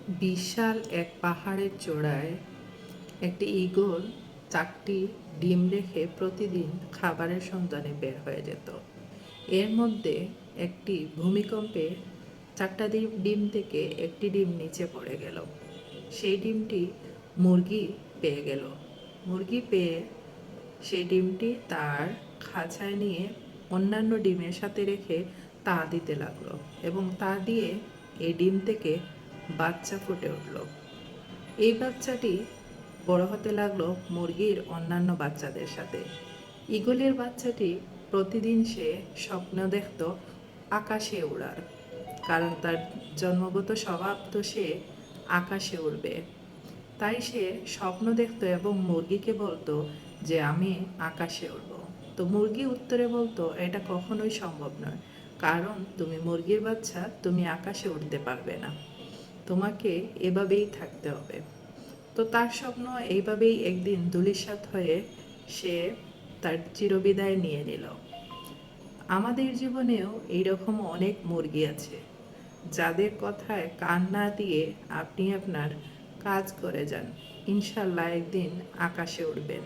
বিশাল এক পাহাড়ের চূড়ায় একটি ঈগল 4টি ডিম রেখে প্রতিদিন খাবারের সন্ধানে বের হয়ে যেত। এর মধ্যে একটি ভূমিকম্পে 4টা ডিম থেকে একটি ডিম নিচে পড়ে গেল। সেই ডিমটি মুরগি পেয়ে গেল। মুরগি পেয়ে সেই ডিমটি তার খাঁচায় নিয়ে অন্যান্য ডিমের সাথে রেখে তা দিতে লাগলো এবং তা দিয়ে এই ডিম থেকে বাচ্চা ফুটে উঠল। এই বাচ্চাটি বড় হতে লাগলো মুরগির অন্যান্য বাচ্চাদের সাথে। ঈগলের বাচ্চাটি প্রতিদিন সে স্বপ্ন দেখত আকাশে ওড়ার, কারণ তার জন্মগত স্বভাব তো সে আকাশে উড়বে। তাই সে স্বপ্ন দেখত এবং মুরগিকে বলতো যে আমি আকাশে উড়ব। তো মুরগি উত্তরে বলতো এটা কখনোই সম্ভব নয়, কারণ তুমি মুরগির বাচ্চা, তুমি আকাশে উঠতে পারবে না, তোমাকে এভাবেই থাকতে হবে। তো তার স্বপ্ন এইভাবেই একদিন ধূলিসাৎ হয়ে সে তার চিরবিদায় নিয়ে নিল। আমাদের জীবনেও এইরকম অনেক মুরগি আছে যাদের কথায় কান না দিয়ে আপনি আপনার কাজ করে যান, ইনশাল্লাহ একদিন আকাশে উঠবেন।